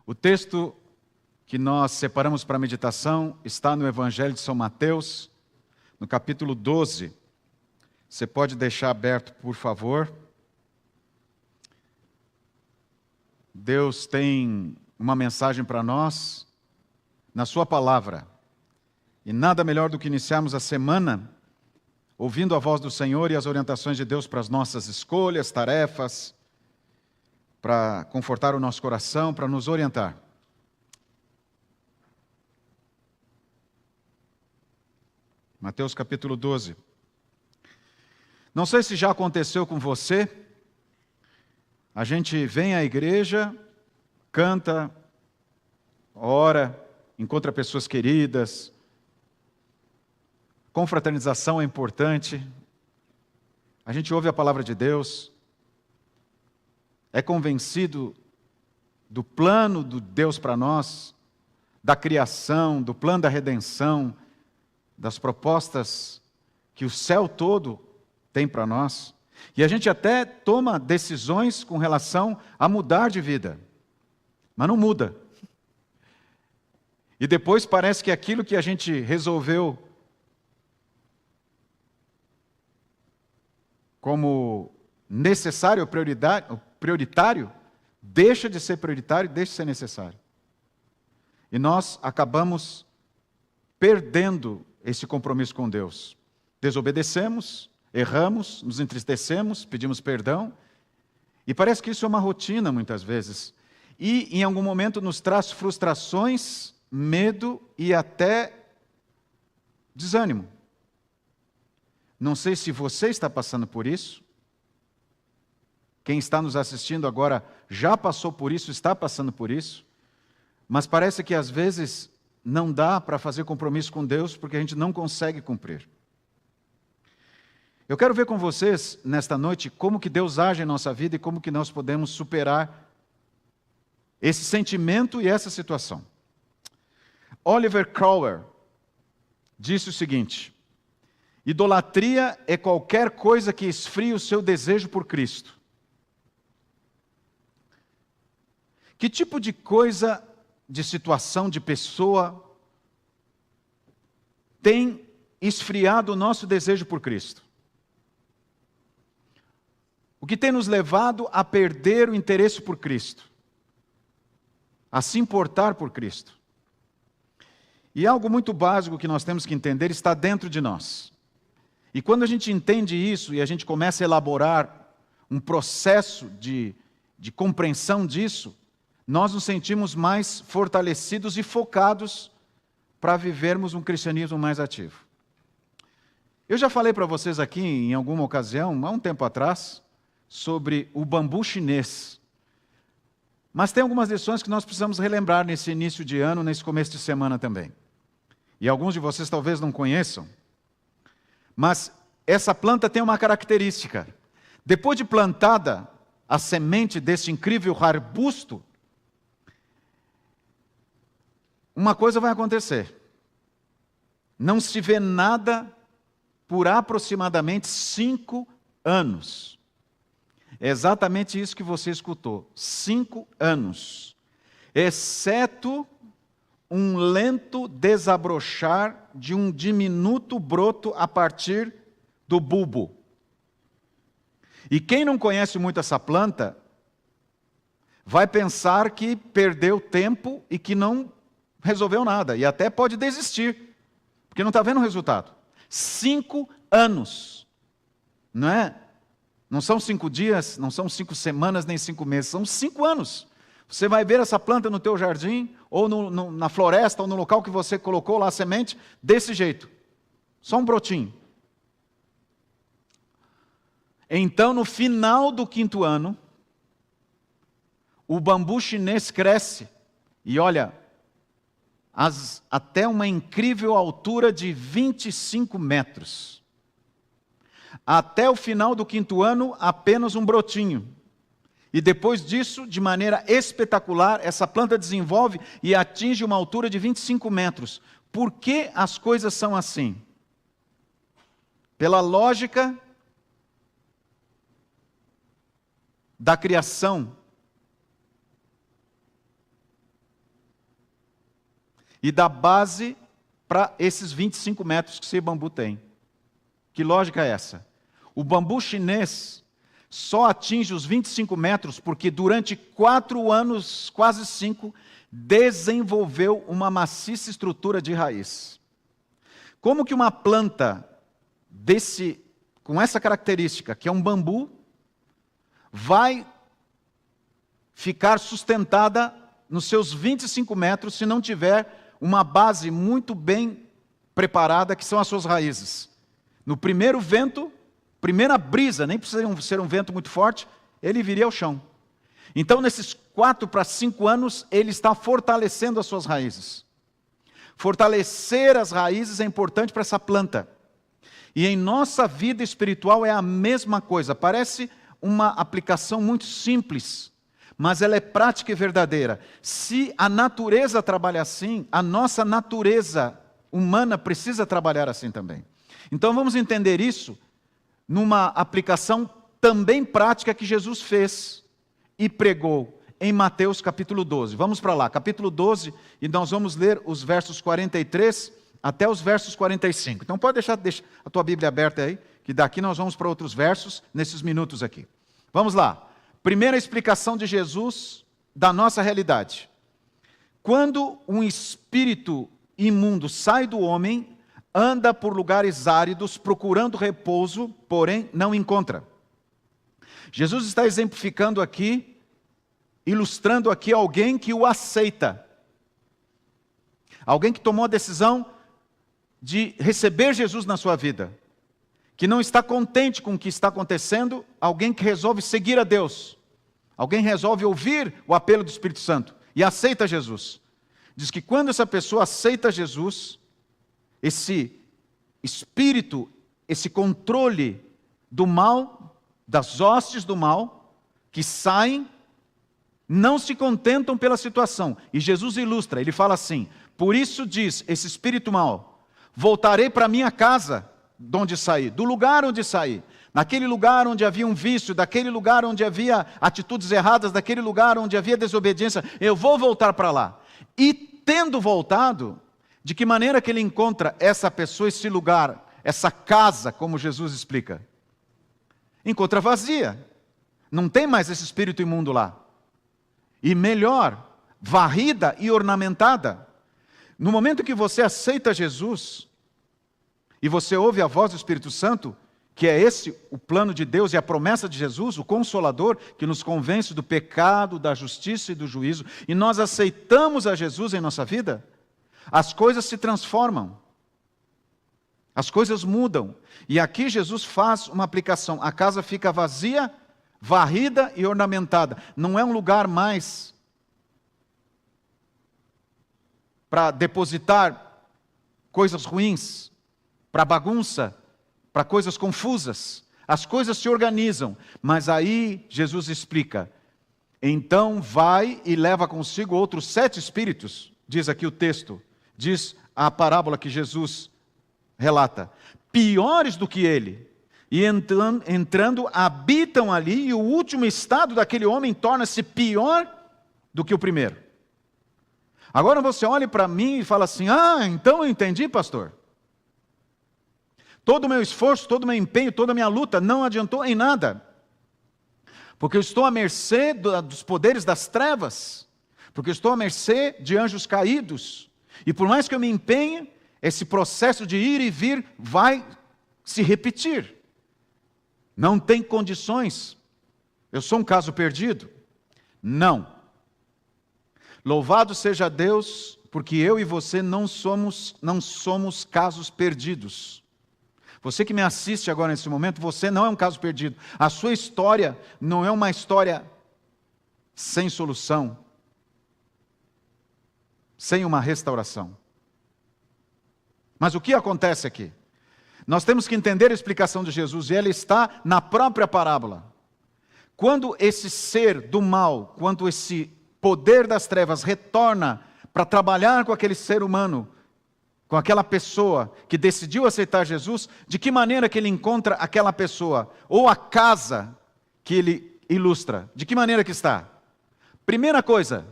O texto que nós separamos para a meditação está no Evangelho de São Mateus, no capítulo 12. Você pode deixar aberto, por favor. Deus tem uma mensagem para nós na sua palavra. E nada melhor do que iniciarmos a semana ouvindo a voz do Senhor e as orientações de Deus para as nossas escolhas, tarefas, para confortar o nosso coração, para nos orientar. Mateus capítulo 12. Não sei se já aconteceu com você. A gente vem à igreja, canta, ora, encontra pessoas queridas. Confraternização é importante. A gente ouve a palavra de Deus. É convencido do plano de Deus para nós, da criação, do plano da redenção, das propostas que o céu todo tem para nós. E a gente até toma decisões com relação a mudar de vida, mas não muda. E depois parece que aquilo que a gente resolveu como necessário, prioritário, deixa de ser prioritário, deixa de ser necessário. E nós acabamos perdendo esse compromisso com Deus. Desobedecemos, erramos, nos entristecemos, pedimos perdão, e parece que isso é uma rotina muitas vezes. E em algum momento nos traz frustrações, medo e até desânimo. Não sei se você está passando por isso. Quem está nos assistindo agora já passou por isso, está passando por isso. Mas parece que às vezes não dá para fazer compromisso com Deus porque a gente não consegue cumprir. Eu quero ver com vocês nesta noite como que Deus age em nossa vida e como que nós podemos superar esse sentimento e essa situação. Oliver Crowther disse o seguinte: idolatria é qualquer coisa que esfrie o seu desejo por Cristo. Que tipo de coisa, de situação, de pessoa tem esfriado o nosso desejo por Cristo? O que tem nos levado a perder o interesse por Cristo? A se importar por Cristo? E algo muito básico que nós temos que entender está dentro de nós. E quando a gente entende isso e a gente começa a elaborar um processo de compreensão disso, nós nos sentimos mais fortalecidos e focados para vivermos um cristianismo mais ativo. Eu já falei para vocês aqui em alguma ocasião, há um tempo atrás, sobre o bambu chinês. Mas tem algumas lições que nós precisamos relembrar nesse início de ano, nesse começo de semana também. E alguns de vocês talvez não conheçam, mas essa planta tem uma característica. Depois de plantada a semente desse incrível arbusto, uma coisa vai acontecer. Não se vê nada por aproximadamente 5 anos. É exatamente isso que você escutou. 5 anos. Exceto um lento desabrochar de um diminuto broto a partir do bulbo. E quem não conhece muito essa planta, vai pensar que perdeu tempo e que não resolveu nada. E até pode desistir, porque não está vendo o resultado. 5 anos. Não é? Não são 5 dias, não são 5 semanas, nem 5 meses, são 5 anos. Você vai ver essa planta no teu jardim, ou na floresta, ou no local que você colocou lá a semente, desse jeito. Só um brotinho. Então, no final do 5º ano, o bambu chinês cresce, e olha, até uma incrível altura de 25 metros. Até o final do 5º ano, apenas um brotinho. E depois disso, de maneira espetacular, essa planta desenvolve e atinge uma altura de 25 metros. Por que as coisas são assim? Pela lógica da criação. e da base para esses 25 metros que esse bambu tem. Que lógica é essa? O bambu chinês só atinge os 25 metros porque durante 4 anos, quase 5, desenvolveu uma maciça estrutura de raiz. Como que uma planta com essa característica, que é um bambu, vai ficar sustentada nos seus 25 metros se não tiver uma base muito bem preparada, que são as suas raízes? No primeiro vento, primeira brisa, nem precisa ser um vento muito forte, ele viria ao chão. Então, nesses 4 para 5 anos, ele está fortalecendo as suas raízes. Fortalecer as raízes é importante para essa planta. E em nossa vida espiritual é a mesma coisa. Parece uma aplicação muito simples, mas ela é prática e verdadeira. Se a natureza trabalha assim, a nossa natureza humana precisa trabalhar assim também. Então vamos entender isso numa aplicação também prática que Jesus fez e pregou em Mateus capítulo 12. Vamos para lá, capítulo 12, e nós vamos ler os versos 43 até os versos 45. Então pode deixar a tua Bíblia aberta aí, que daqui nós vamos para outros versos nesses minutos aqui. Vamos lá. Primeira explicação de Jesus da nossa realidade. Quando um espírito imundo sai do homem, anda por lugares áridos, procurando repouso, porém não encontra. Jesus está exemplificando aqui, ilustrando aqui alguém que o aceita. Alguém que tomou a decisão de receber Jesus na sua vida. Que não está contente com o que está acontecendo, alguém que resolve seguir a Deus. Alguém resolve ouvir o apelo do Espírito Santo e aceita Jesus. Diz que quando essa pessoa aceita Jesus, esse espírito, esse controle do mal, das hostes do mal, que saem, não se contentam pela situação. E Jesus ilustra, ele fala assim: por isso diz esse espírito mau: voltarei para minha casa, de onde saí, do lugar onde saí, naquele lugar onde havia um vício, daquele lugar onde havia atitudes erradas, daquele lugar onde havia desobediência, eu vou voltar para lá. E tendo voltado, de que maneira que ele encontra essa pessoa, esse lugar, essa casa, como Jesus explica? Encontra vazia, não tem mais esse espírito imundo lá. E melhor, varrida e ornamentada. No momento que você aceita Jesus, e você ouve a voz do Espírito Santo, que é esse o plano de Deus e a promessa de Jesus, o Consolador, que nos convence do pecado, da justiça e do juízo, e nós aceitamos a Jesus em nossa vida, as coisas se transformam, as coisas mudam. E aqui Jesus faz uma aplicação: a casa fica vazia, varrida e ornamentada. Não é um lugar mais para depositar coisas ruins, para bagunça, para coisas confusas. As coisas se organizam, mas aí Jesus explica: então vai e leva consigo outros 7 espíritos, diz aqui o texto, diz a parábola que Jesus relata, piores do que ele, e entrando habitam ali, e o último estado daquele homem torna-se pior do que o primeiro. Agora você olha para mim e fala assim: ah, então eu entendi, pastor. Todo o meu esforço, todo o meu empenho, toda a minha luta não adiantou em nada. Porque eu estou à mercê dos poderes das trevas. Porque eu estou à mercê de anjos caídos. E por mais que eu me empenhe, esse processo de ir e vir vai se repetir. Não tem condições. Eu sou um caso perdido? Não. Louvado seja Deus, porque eu e você não somos casos perdidos. Você que me assiste agora nesse momento, você não é um caso perdido. A sua história não é uma história sem solução, sem uma restauração. Mas o que acontece aqui? Nós temos que entender a explicação de Jesus, e ela está na própria parábola. Quando esse ser do mal, quando esse poder das trevas retorna para trabalhar com aquele ser humano, com aquela pessoa que decidiu aceitar Jesus, de que maneira que ele encontra aquela pessoa? Ou a casa que ele ilustra, de que maneira que está? Primeira coisa,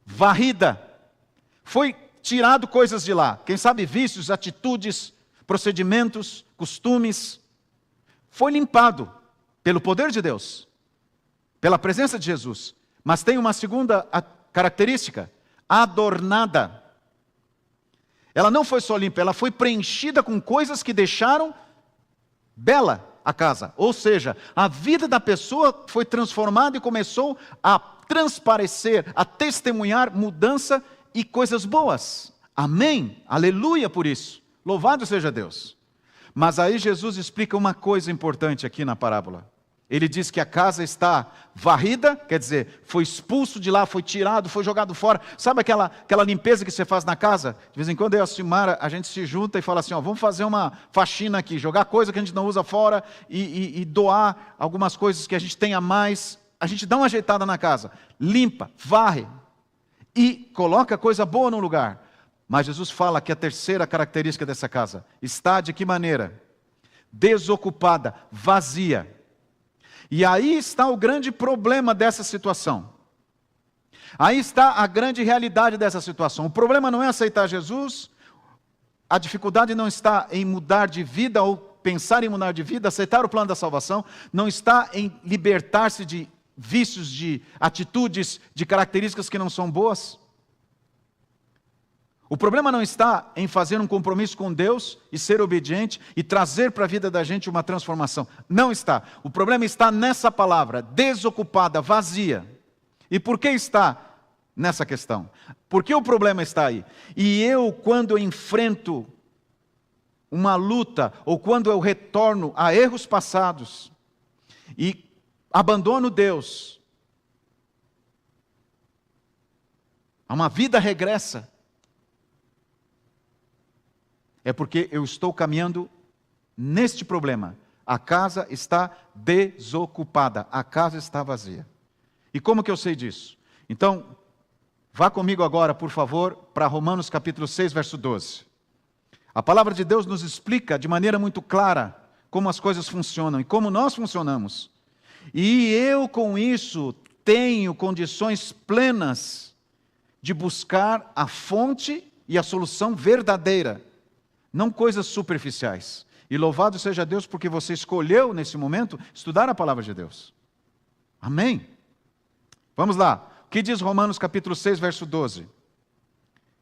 varrida. Foi tirado coisas de lá. Quem sabe vícios, atitudes, procedimentos, costumes. Foi limpado pelo poder de Deus, pela presença de Jesus. Mas tem uma segunda característica, adornada. Ela não foi só limpa, ela foi preenchida com coisas que deixaram bela a casa. Ou seja, a vida da pessoa foi transformada e começou a transparecer, a testemunhar mudança e coisas boas. Amém? Aleluia por isso. Louvado seja Deus. Mas aí Jesus explica uma coisa importante aqui na parábola. Ele diz que a casa está varrida, quer dizer, foi expulso de lá, foi tirado, foi jogado fora. Sabe aquela limpeza que você faz na casa? De vez em quando eu e a Silmara, a gente se junta e fala assim, ó, vamos fazer uma faxina aqui, jogar coisa que a gente não usa fora e doar algumas coisas que a gente tem a mais. A gente dá uma ajeitada na casa, limpa, varre e coloca coisa boa no lugar. Mas Jesus fala que a terceira característica dessa casa está de que maneira? Desocupada, vazia. E aí está o grande problema dessa situação. Aí está a grande realidade dessa situação. O problema não é aceitar Jesus, a dificuldade não está em mudar de vida ou pensar em mudar de vida, aceitar o plano da salvação, não está em libertar-se de vícios, de atitudes, de características que não são boas. O problema não está em fazer um compromisso com Deus e ser obediente e trazer para a vida da gente uma transformação. Não está. O problema está nessa palavra, desocupada, vazia. E por que está nessa questão? Por que o problema está aí? E eu, quando eu enfrento uma luta, ou quando eu retorno a erros passados e abandono Deus, a uma vida regressa, é porque eu estou caminhando neste problema. A casa está desocupada, a casa está vazia. E como que eu sei disso? Então, vá comigo agora, por favor, para Romanos capítulo 6, verso 12. A palavra de Deus nos explica de maneira muito clara como as coisas funcionam e como nós funcionamos. E eu, com isso, tenho condições plenas de buscar a fonte e a solução verdadeira, não coisas superficiais. E louvado seja Deus porque você escolheu, nesse momento, estudar a palavra de Deus. Amém? Vamos lá. O que diz Romanos capítulo 6, verso 12?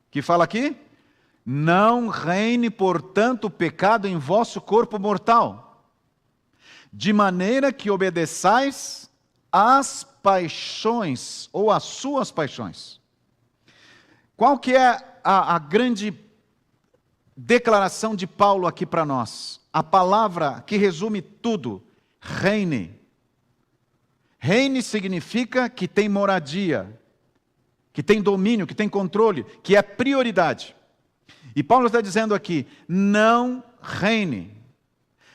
Que fala aqui? Não reine, portanto, o pecado em vosso corpo mortal, de maneira que obedeçais às paixões, ou às suas paixões. Qual que é a grande declaração de Paulo aqui para nós? A palavra que resume tudo: reine. Reine significa que tem moradia, que tem domínio, que tem controle, que é prioridade. E Paulo está dizendo aqui, não reine.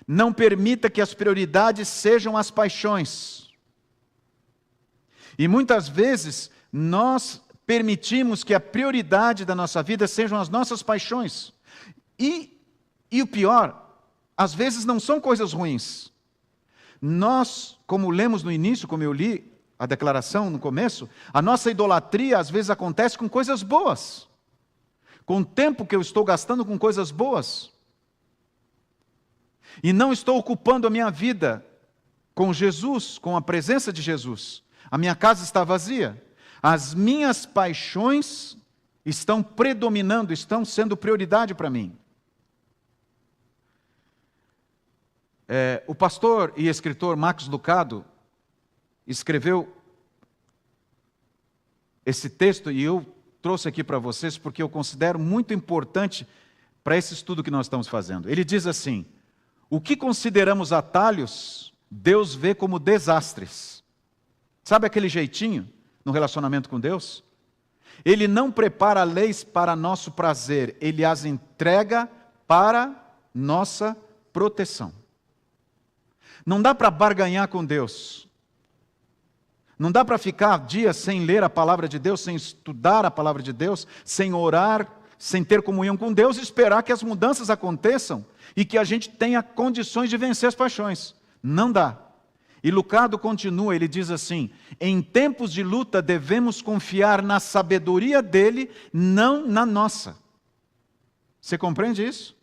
Não permita que as prioridades sejam as paixões. E muitas vezes nós permitimos que a prioridade da nossa vida sejam as nossas paixões. E o pior, às vezes não são coisas ruins. Nós, como lemos no início, como eu li a declaração no começo, a nossa idolatria às vezes acontece com coisas boas. Com o tempo que eu estou gastando com coisas boas. E não estou ocupando a minha vida com Jesus, com a presença de Jesus. A minha casa está vazia. As minhas paixões estão predominando, estão sendo prioridade para mim. O pastor e escritor Max Lucado escreveu esse texto e eu trouxe aqui para vocês porque eu considero muito importante para esse estudo que nós estamos fazendo. Ele diz assim: o que consideramos atalhos, Deus vê como desastres. Sabe aquele jeitinho no relacionamento com Deus? Ele não prepara leis para nosso prazer, Ele as entrega para nossa proteção. Não dá para barganhar com Deus. Não dá para ficar dias sem ler a palavra de Deus, sem estudar a palavra de Deus, sem orar, sem ter comunhão com Deus e esperar que as mudanças aconteçam e que a gente tenha condições de vencer as paixões. Não dá. E Lucado continua, ele diz assim: em tempos de luta devemos confiar na sabedoria dele, não na nossa. Você compreende isso?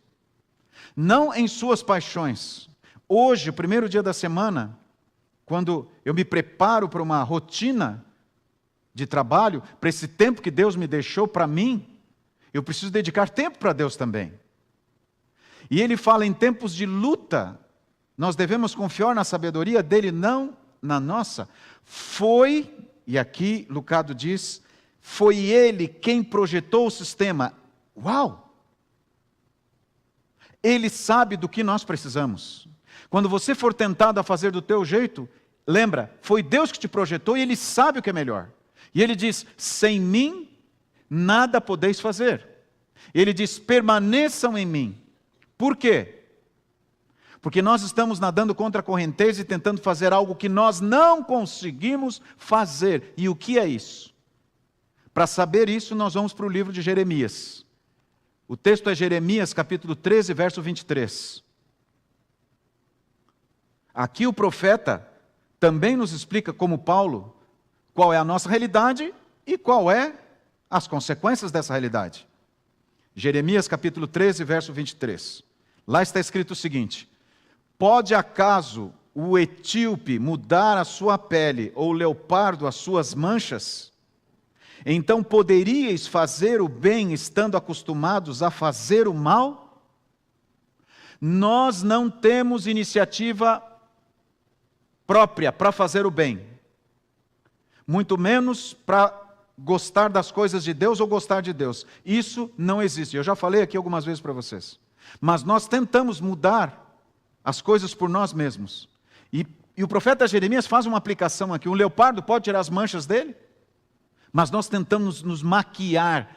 Não em suas paixões. Hoje, o primeiro dia da semana, quando eu me preparo para uma rotina de trabalho, para esse tempo que Deus me deixou para mim, eu preciso dedicar tempo para Deus também. E ele fala em tempos de luta, nós devemos confiar na sabedoria dele, não na nossa. Foi, e aqui Lucado diz, foi ele quem projetou o sistema. Uau! Ele sabe do que nós precisamos. Quando você for tentado a fazer do teu jeito, lembra, foi Deus que te projetou e Ele sabe o que é melhor. E Ele diz, sem mim, nada podeis fazer. Ele diz, permaneçam em mim. Por quê? Porque nós estamos nadando contra a correnteza e tentando fazer algo que nós não conseguimos fazer. E o que é isso? Para saber isso, nós vamos para o livro de Jeremias. O texto é Jeremias, capítulo 13, verso 23. Aqui o profeta também nos explica, como Paulo, qual é a nossa realidade e qual é as consequências dessa realidade. Jeremias, capítulo 13, verso 23. Lá está escrito o seguinte: pode acaso o etíope mudar a sua pele ou o leopardo as suas manchas? Então poderíeis fazer o bem estando acostumados a fazer o mal? Nós não temos iniciativa própria para fazer o bem, muito menos para gostar das coisas de Deus ou gostar de Deus. Isso não existe. Eu já falei aqui algumas vezes para vocês. Mas nós tentamos mudar as coisas por nós mesmos. E o profeta Jeremias faz uma aplicação aqui. Um leopardo pode tirar as manchas dele? Mas nós tentamos nos maquiar,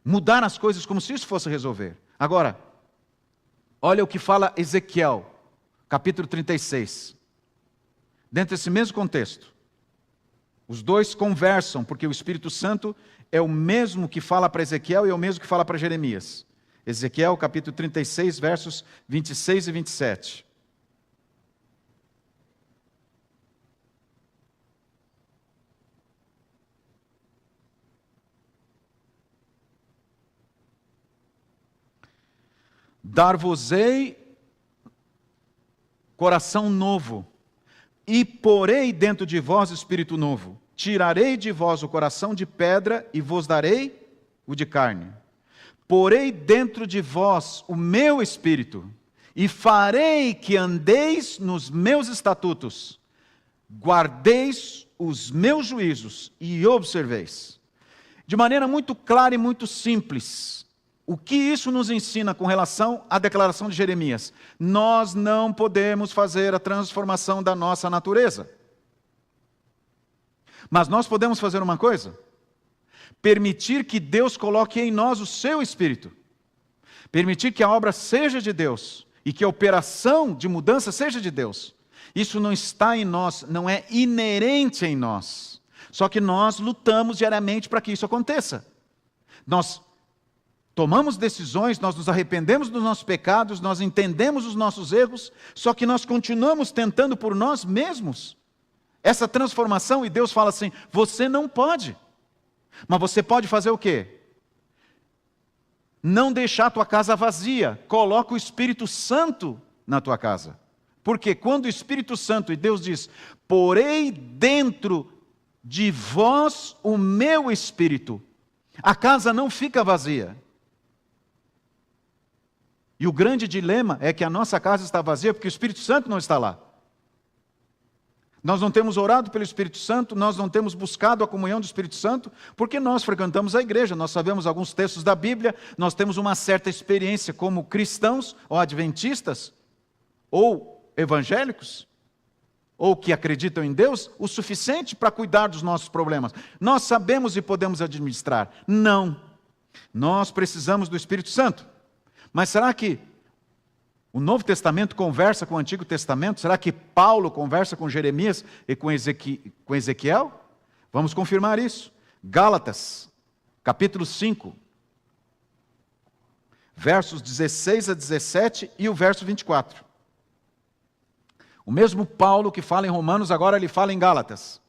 mudar as coisas como se isso fosse resolver. Agora, olha o que fala Ezequiel, capítulo 36. Dentro desse mesmo contexto, os dois conversam, porque o Espírito Santo é o mesmo que fala para Ezequiel e é o mesmo que fala para Jeremias. Ezequiel, capítulo 36, versos 26 e 27. Dar-vos-ei coração novo, e porei dentro de vós espírito novo. Tirarei de vós o coração de pedra e vos darei o de carne. Porei dentro de vós o meu espírito e farei que andeis nos meus estatutos, guardeis os meus juízos e observeis. De maneira muito clara e muito simples, o que isso nos ensina com relação à declaração de Jeremias? Nós não podemos fazer a transformação da nossa natureza. Mas nós podemos fazer uma coisa: permitir que Deus coloque em nós o seu Espírito. Permitir que a obra seja de Deus e que a operação de mudança seja de Deus. Isso não está em nós, não é inerente em nós. Só que nós lutamos diariamente para que isso aconteça. Nós tomamos decisões, nós nos arrependemos dos nossos pecados, nós entendemos os nossos erros, só que nós continuamos tentando por nós mesmos essa transformação, e Deus fala assim: você não pode. Mas você pode fazer o quê? Não deixar a tua casa vazia. Coloca o Espírito Santo na tua casa. Porque quando o Espírito Santo, e Deus diz, porei dentro de vós o meu Espírito, a casa não fica vazia. E o grande dilema é que a nossa casa está vazia porque o Espírito Santo não está lá. Nós não temos orado pelo Espírito Santo, nós não temos buscado a comunhão do Espírito Santo, porque nós frequentamos a igreja, nós sabemos alguns textos da Bíblia, nós temos uma certa experiência como cristãos, ou adventistas, ou evangélicos, ou que acreditam em Deus, o suficiente para cuidar dos nossos problemas. Nós sabemos e podemos administrar. Não. Nós precisamos do Espírito Santo. Mas será que o Novo Testamento conversa com o Antigo Testamento? Será que Paulo conversa com Jeremias e com Ezequiel? Vamos confirmar isso. Gálatas, capítulo 5, versos 16 a 17 e o verso 24. O mesmo Paulo que fala em Romanos, agora ele fala em Gálatas,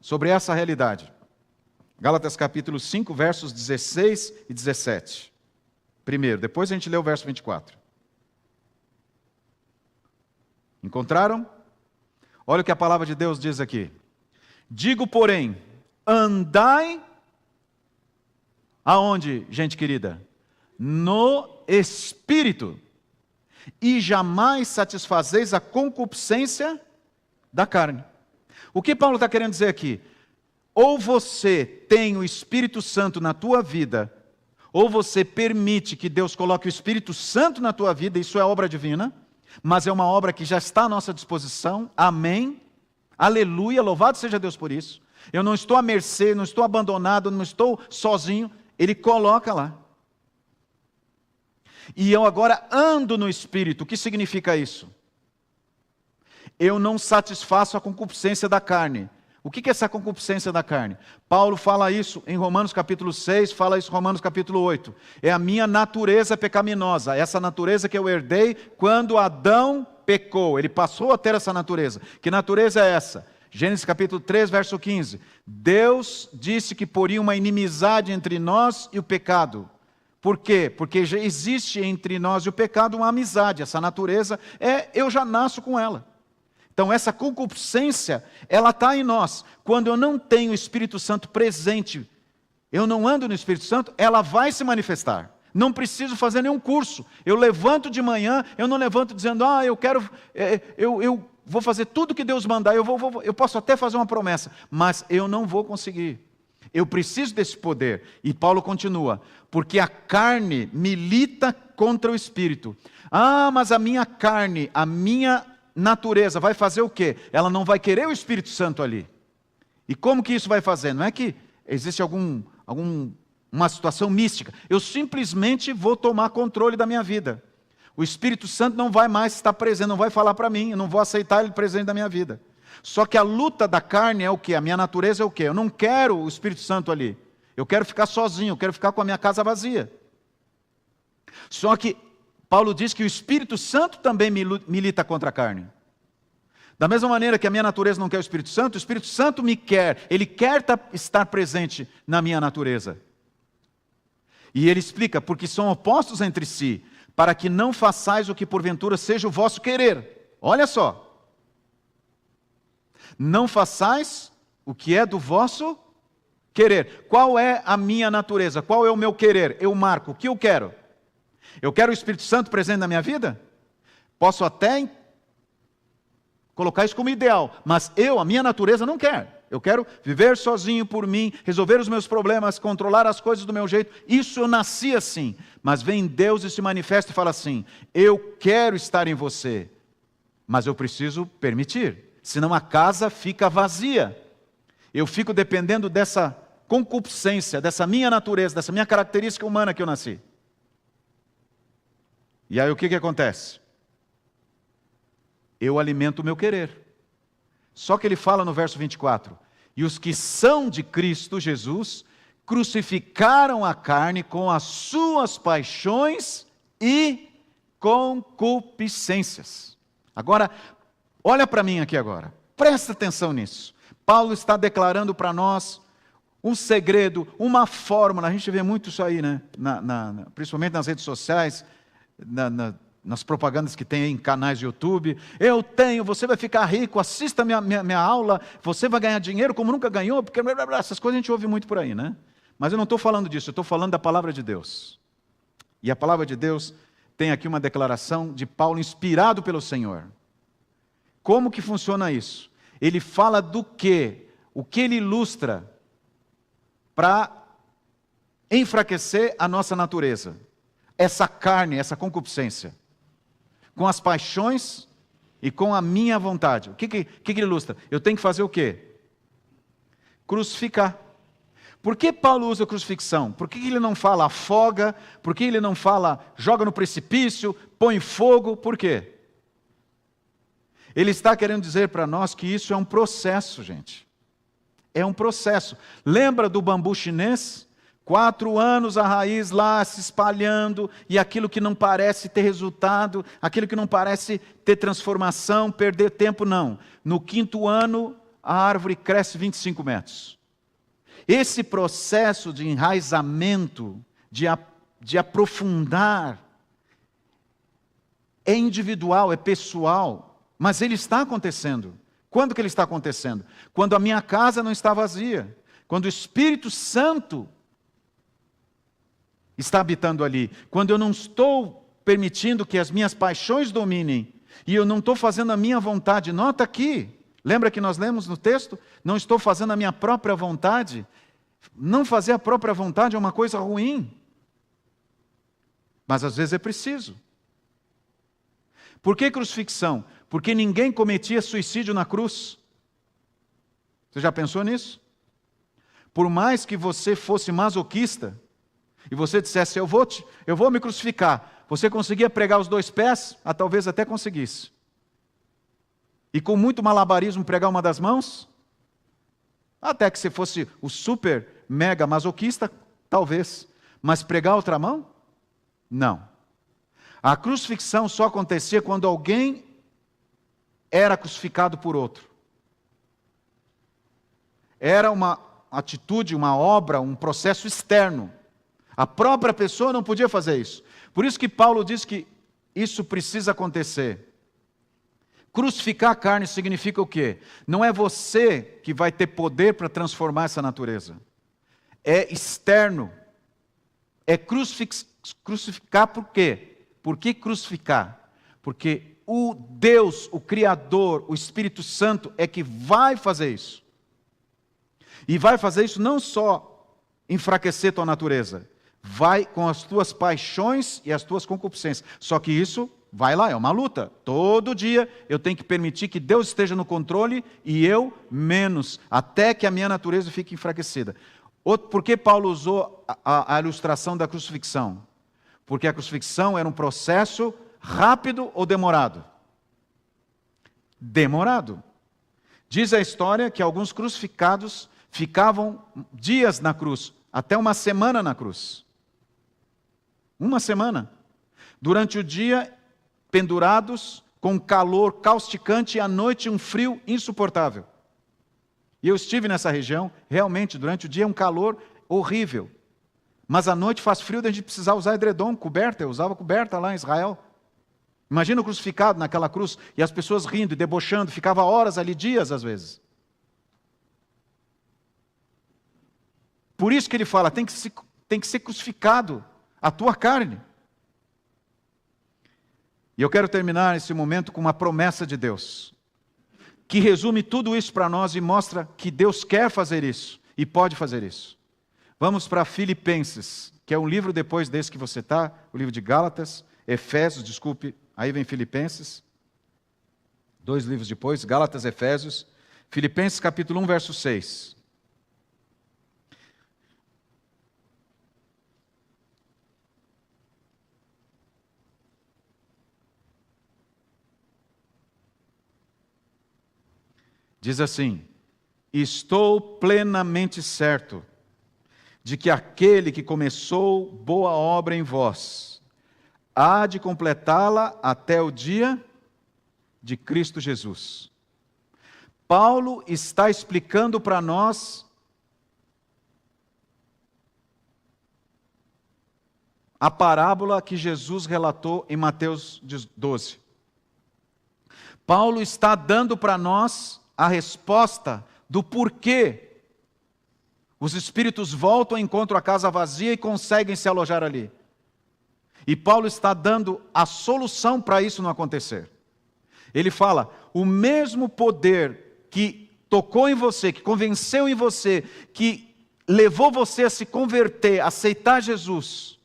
sobre essa realidade. Gálatas capítulo 5, versos 16 e 17. Primeiro, depois a gente lê o verso 24. Encontraram? Olha o que a palavra de Deus diz aqui. Digo, porém, andai aonde, gente querida? No Espírito, e jamais satisfazeis a concupiscência da carne. O que Paulo está querendo dizer aqui? Ou você tem o Espírito Santo na tua vida, ou você permite que Deus coloque o Espírito Santo na tua vida, isso é obra divina, mas é uma obra que já está à nossa disposição, amém, aleluia, louvado seja Deus por isso. Eu não estou à mercê, não estou abandonado, não estou sozinho, Ele coloca lá. E eu agora ando no Espírito. O que significa isso? Eu não satisfaço a concupiscência da carne. O que é essa concupiscência da carne? Paulo fala isso em Romanos capítulo 6, fala isso em Romanos capítulo 8. É a minha natureza pecaminosa, essa natureza que eu herdei quando Adão pecou. Ele passou a ter essa natureza. Que natureza é essa? Gênesis capítulo 3, verso 15. Deus disse que poria uma inimizade entre nós e o pecado. Por quê? Porque já existe entre nós e o pecado uma amizade. Essa natureza, eu já nasço com ela. Então essa concupiscência, ela está em nós. Quando eu não tenho o Espírito Santo presente, eu não ando no Espírito Santo, ela vai se manifestar. Não preciso fazer nenhum curso. Eu levanto de manhã, eu não levanto dizendo, eu quero, eu vou fazer tudo que Deus mandar, eu posso até fazer uma promessa, mas eu não vou conseguir. Eu preciso desse poder. E Paulo continua, porque a carne milita contra o Espírito. Mas a minha carne, a minha natureza vai fazer o quê? Ela não vai querer o Espírito Santo ali. E como que isso vai fazer? Não é que existe uma situação mística. Eu simplesmente vou tomar controle da minha vida. O Espírito Santo não vai mais estar presente, não vai falar para mim, eu não vou aceitar ele presente na minha vida. Só que a luta da carne é o quê? A minha natureza é o quê? Eu não quero o Espírito Santo ali. Eu quero ficar sozinho, eu quero ficar com a minha casa vazia. Só que Paulo diz que o Espírito Santo também milita contra a carne. Da mesma maneira que a minha natureza não quer o Espírito Santo me quer. Ele quer estar presente na minha natureza. E ele explica, porque são opostos entre si, para que não façais o que porventura seja o vosso querer. Olha só. Não façais o que é do vosso querer. Qual é a minha natureza? Qual é o meu querer? Eu marco. O que eu quero? Eu quero o Espírito Santo presente na minha vida? Posso até colocar isso como ideal, mas a minha natureza não quer. Eu quero viver sozinho por mim, resolver os meus problemas, controlar as coisas do meu jeito. Isso eu nasci assim. Mas vem Deus e se manifesta e fala assim, eu quero estar em você, mas eu preciso permitir. Senão a casa fica vazia. Eu fico dependendo dessa concupiscência, dessa minha natureza, dessa minha característica humana que eu nasci. E aí o que acontece? Eu alimento o meu querer. Só que ele fala no verso 24, e os que são de Cristo Jesus, crucificaram a carne com as suas paixões e concupiscências. Agora, olha para mim aqui agora, presta atenção nisso. Paulo está declarando para nós um segredo, uma fórmula, a gente vê muito isso aí, né? Principalmente nas redes sociais, nas propagandas que tem em canais de YouTube. Você vai ficar rico, assista minha aula, você vai ganhar dinheiro como nunca ganhou, porque essas coisas a gente ouve muito por aí, né? Mas eu não estou falando disso, eu estou falando da palavra de Deus. E a palavra de Deus tem aqui uma declaração de Paulo inspirado pelo Senhor. Como que funciona isso? Ele fala do quê? O que ele ilustra para enfraquecer a nossa natureza. Essa carne, essa concupiscência. Com as paixões e com a minha vontade. O que ele ilustra? Eu tenho que fazer o quê? Crucificar. Por que Paulo usa crucifixão? Por que ele não fala afoga? Por que ele não fala joga no precipício, põe fogo? Por quê? Ele está querendo dizer para nós que isso é um processo, gente. É um processo. Lembra do bambu chinês? 4 anos a raiz lá se espalhando, e aquilo que não parece ter resultado, aquilo que não parece ter transformação, perder tempo, não. No 5º ano, a árvore cresce 25 metros. Esse processo de enraizamento, de aprofundar, é individual, é pessoal, mas ele está acontecendo. Quando que ele está acontecendo? Quando a minha casa não está vazia, quando o Espírito Santo está habitando ali, quando eu não estou permitindo que as minhas paixões dominem, e eu não estou fazendo a minha vontade. Nota aqui, lembra que nós lemos no texto? Não estou fazendo a minha própria vontade. Não fazer a própria vontade é uma coisa ruim, mas às vezes é preciso. Por que crucifixão? Porque ninguém cometia suicídio na cruz. Você já pensou nisso? Por mais que você fosse masoquista, e você dissesse, eu vou me crucificar, você conseguia pregar os 2 pés? Talvez até conseguisse. E com muito malabarismo pregar uma das mãos? Até que você fosse o super mega masoquista, talvez. Mas pregar outra mão? Não. A crucifixão só acontecia quando alguém era crucificado por outro. Era uma atitude, uma obra, um processo externo. A própria pessoa não podia fazer isso. Por isso que Paulo diz que isso precisa acontecer. Crucificar a carne significa o quê? Não é você que vai ter poder para transformar essa natureza. É externo. É crucificar por quê? Por que crucificar? Porque o Deus, o Criador, o Espírito Santo é que vai fazer isso. E vai fazer isso não só enfraquecer tua natureza, vai com as tuas paixões e as tuas concupiscências. Só que isso, vai lá, é uma luta. Todo dia eu tenho que permitir que Deus esteja no controle e eu menos, até que a minha natureza fique enfraquecida. Por que Paulo usou a ilustração da crucifixão? Porque a crucifixão era um processo rápido ou demorado? Demorado. Diz a história que alguns crucificados ficavam dias na cruz, até uma semana na cruz. Uma semana. Durante o dia, pendurados, com calor causticante, e à noite um frio insuportável. E eu estive nessa região, realmente, durante o dia é um calor horrível. Mas à noite faz frio, da gente precisar usar edredom, coberta. Eu usava coberta lá em Israel. Imagina o crucificado naquela cruz, e as pessoas rindo e debochando, ficava horas ali, dias às vezes. Por isso que ele fala, tem que ser crucificado a tua carne. E eu quero terminar esse momento com uma promessa de Deus, que resume tudo isso para nós e mostra que Deus quer fazer isso e pode fazer isso. Vamos para Filipenses, que é um livro depois desse que você está, o livro de Gálatas, Efésios, desculpe, aí vem Filipenses, 2 livros depois, Gálatas, Efésios, Filipenses capítulo 1, verso 6. Diz assim, estou plenamente certo de que aquele que começou boa obra em vós, há de completá-la até o dia de Cristo Jesus. Paulo está explicando para nós a parábola que Jesus relatou em Mateus 12. Paulo está dando para nós a resposta do porquê os espíritos voltam e encontram a casa vazia e conseguem se alojar ali. E Paulo está dando a solução para isso não acontecer. Ele fala, o mesmo poder que tocou em você, que convenceu em você, que levou você a se converter, a aceitar Jesus,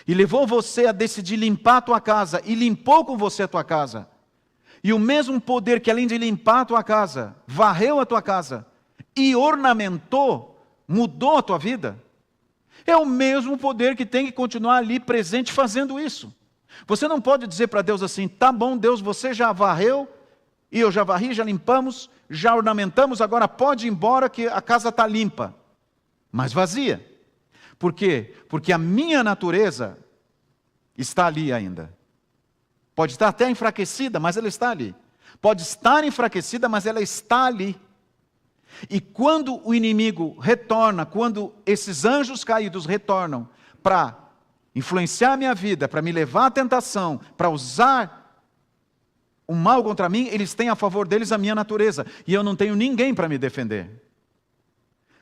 e levou você a decidir limpar a tua casa, e limpou com você a tua casa, e o mesmo poder que além de limpar a tua casa, varreu a tua casa e ornamentou, mudou a tua vida, é o mesmo poder que tem que continuar ali presente fazendo isso. Você não pode dizer para Deus assim, tá bom Deus, você já varreu, e eu já varri, já limpamos, já ornamentamos, agora pode ir embora que a casa está limpa, mas vazia. Por quê? Porque a minha natureza está ali ainda. Pode estar até enfraquecida, mas ela está ali. Pode estar enfraquecida, mas ela está ali. E quando o inimigo retorna, quando esses anjos caídos retornam para influenciar a minha vida, para me levar à tentação, para usar o mal contra mim, eles têm a favor deles a minha natureza. E eu não tenho ninguém para me defender.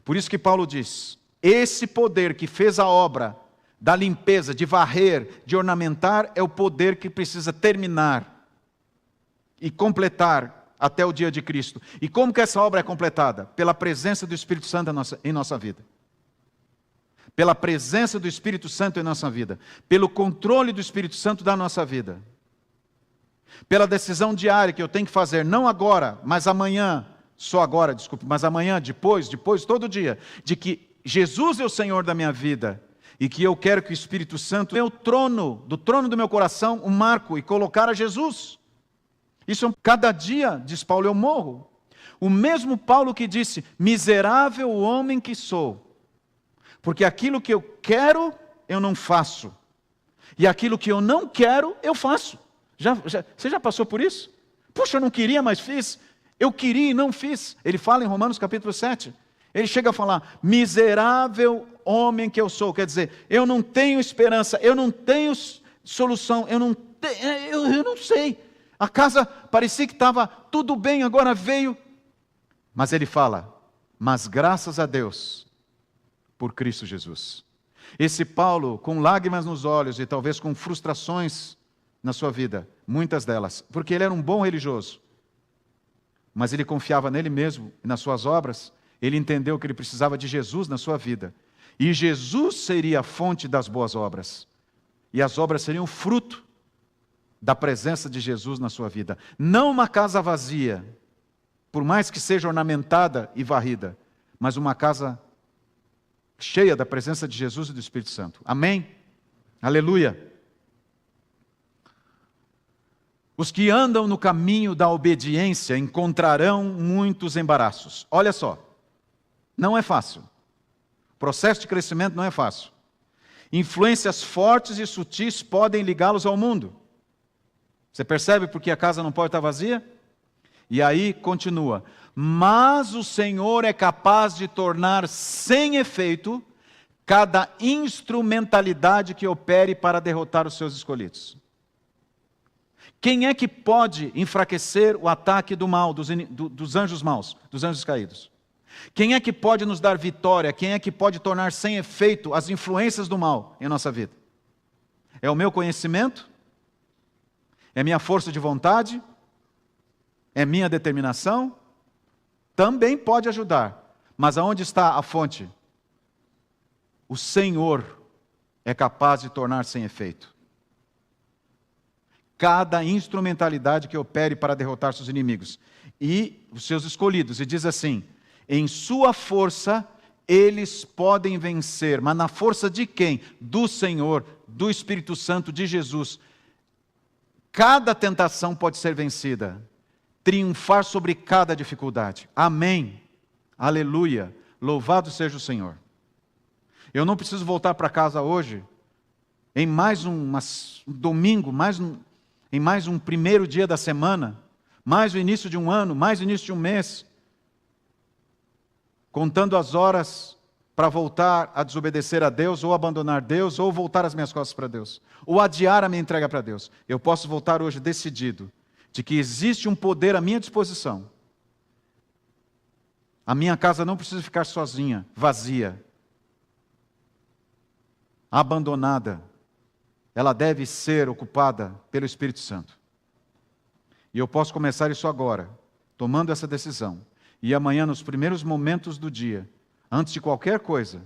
Por isso que Paulo diz, esse poder que fez a obra da limpeza, de varrer, de ornamentar, é o poder que precisa terminar e completar até o dia de Cristo. E como que essa obra é completada? Pela presença do Espírito Santo em nossa vida. Pela presença do Espírito Santo em nossa vida. Pelo controle do Espírito Santo da nossa vida. Pela decisão diária que eu tenho que fazer, não agora, mas amanhã, só agora, desculpe, mas amanhã, depois, todo dia, de que Jesus é o Senhor da minha vida, e que eu quero que o Espírito Santo, do trono do meu coração, o marco e colocar a Jesus. Isso, cada dia, diz Paulo, eu morro. O mesmo Paulo que disse, miserável homem que sou, porque aquilo que eu quero, eu não faço, e aquilo que eu não quero, eu faço. Você já passou por isso? Puxa, eu não queria, mas fiz. Eu queria e não fiz. Ele fala em Romanos capítulo 7. Ele chega a falar, miserável homem que eu sou. Quer dizer, eu não tenho esperança, eu não tenho solução, eu não sei. A casa parecia que estava tudo bem, agora veio. Mas ele fala, mas graças a Deus, por Cristo Jesus. Esse Paulo, com lágrimas nos olhos e talvez com frustrações na sua vida, muitas delas, porque ele era um bom religioso, mas ele confiava nele mesmo e nas suas obras. Ele entendeu que ele precisava de Jesus na sua vida. E Jesus seria a fonte das boas obras. E as obras seriam fruto da presença de Jesus na sua vida. Não uma casa vazia, por mais que seja ornamentada e varrida, mas uma casa cheia da presença de Jesus e do Espírito Santo. Amém? Aleluia! Os que andam no caminho da obediência encontrarão muitos embaraços. Olha só. Não é fácil. O processo de crescimento não é fácil. Influências fortes e sutis podem ligá-los ao mundo. Você percebe porque a casa não pode estar vazia? E aí continua. Mas o Senhor é capaz de tornar sem efeito cada instrumentalidade que opere para derrotar os seus escolhidos. Quem é que pode enfraquecer o ataque do mal, dos anjos maus, dos anjos caídos? Quem é que pode nos dar vitória? Quem é que pode tornar sem efeito as influências do mal em nossa vida? É o meu conhecimento? É minha força de vontade? É minha determinação? Também pode ajudar. Mas aonde está a fonte? O Senhor é capaz de tornar sem efeito cada instrumentalidade que opere para derrotar seus inimigos e os seus escolhidos. E diz assim, em sua força eles podem vencer. Mas na força de quem? Do Senhor, do Espírito Santo, de Jesus. Cada tentação pode ser vencida. Triunfar sobre cada dificuldade. Amém. Aleluia. Louvado seja o Senhor. Eu não preciso voltar para casa hoje, em mais um domingo, em mais um primeiro dia da semana, mais o início de um ano, mais o início de um mês, contando as horas para voltar a desobedecer a Deus, ou abandonar Deus, ou voltar as minhas costas para Deus, ou adiar a minha entrega para Deus. Eu posso voltar hoje decidido de que existe um poder à minha disposição. A minha casa não precisa ficar sozinha, vazia, abandonada. Ela deve ser ocupada pelo Espírito Santo. E eu posso começar isso agora, tomando essa decisão. E amanhã, nos primeiros momentos do dia, antes de qualquer coisa,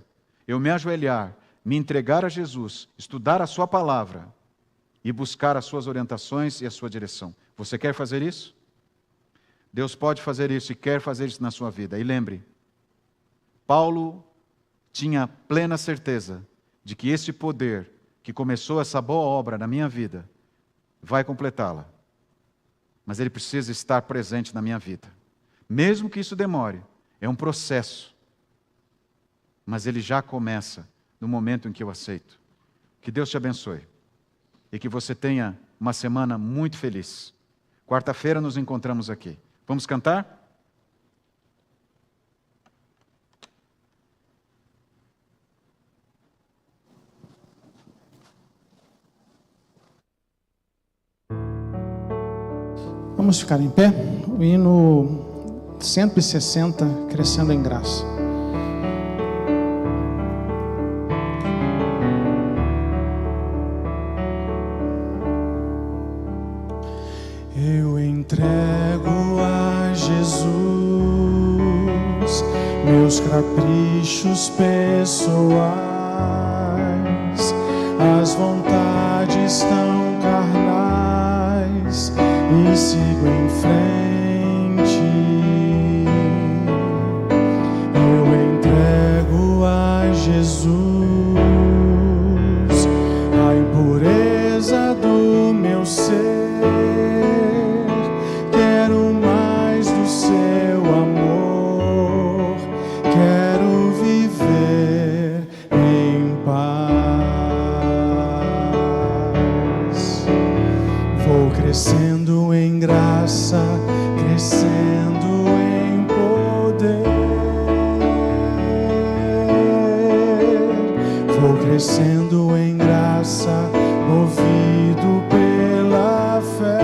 eu me ajoelhar, me entregar a Jesus, estudar a sua palavra e buscar as suas orientações e a sua direção. Você quer fazer isso? Deus pode fazer isso e quer fazer isso na sua vida. E lembre, Paulo tinha plena certeza de que esse poder que começou essa boa obra na minha vida, vai completá-la. Mas ele precisa estar presente na minha vida. Mesmo que isso demore, é um processo. Mas ele já começa no momento em que eu aceito. Que Deus te abençoe e que você tenha uma semana muito feliz. Quarta-feira nos encontramos aqui. Vamos cantar? Vamos ficar em pé? O hino 160, Crescendo em Graça. Eu entrego a Jesus meus caprichos pessoais, as vontades tão carnais, e sigo em frente. Eu entrego a Jesus a impureza do meu ser. Quero mais do seu amor, quero viver em paz. Vou crescendo em graça, crescendo em poder. Vou crescendo em graça, movido pela fé.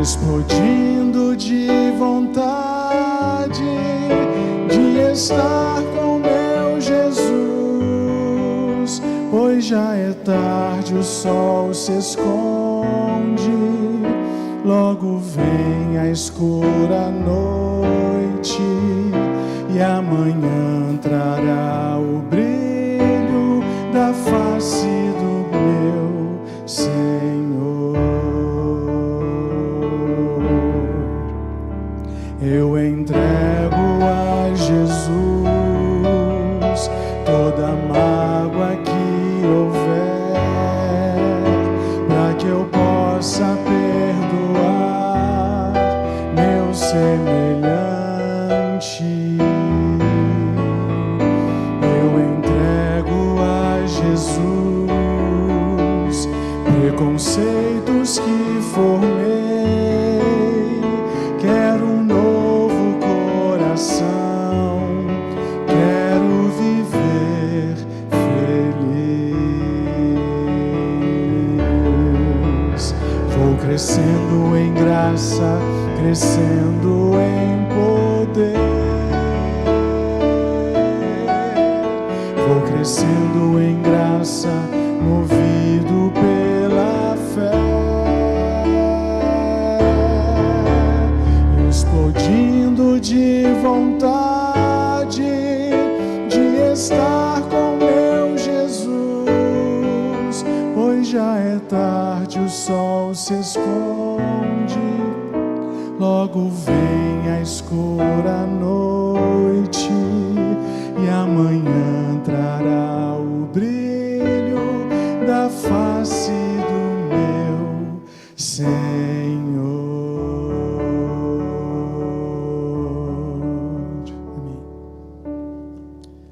Explodindo de vontade de estar com meu Jesus, pois já é tarde, o sol se esconde, logo vem a escura noite, e amanhã trará o brilho da face do meu Senhor. Eu entrego a Jesus toda mágoa que houver, para que eu possa perdoar meu semelhante. Eu entrego a Jesus preconceitos que formei. Quero um novo coração, quero viver feliz. Vou crescendo em graça, crescendo em poder. Vou crescendo em graça, movido pela fé. Explodindo de vontade de estar com meu Jesus, pois já é tarde, o sol se esconde, logo vem a escura noite, e amanhã trará o brilho da face do meu Senhor.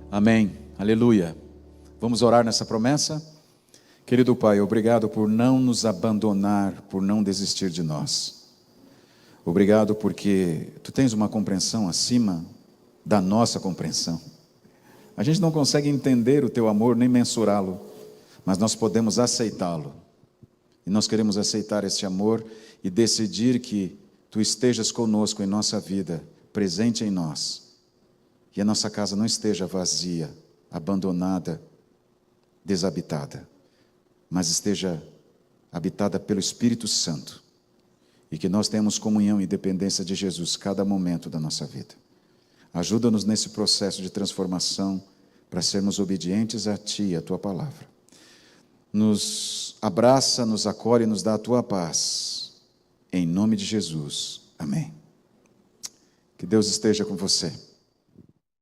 Amém. Aleluia. Vamos orar nessa promessa? Querido Pai, obrigado por não nos abandonar, por não desistir de nós. Obrigado porque Tu tens uma compreensão acima da nossa compreensão. A gente não consegue entender o Teu amor nem mensurá-lo, mas nós podemos aceitá-lo. E nós queremos aceitar este amor e decidir que Tu estejas conosco em nossa vida, presente em nós. E a nossa casa não esteja vazia, abandonada, desabitada, mas esteja habitada pelo Espírito Santo. E que nós tenhamos comunhão e dependência de Jesus cada momento da nossa vida. Ajuda-nos nesse processo de transformação para sermos obedientes a Ti e a Tua palavra. Nos abraça, nos acolhe e nos dá a Tua paz. Em nome de Jesus. Amém. Que Deus esteja com você.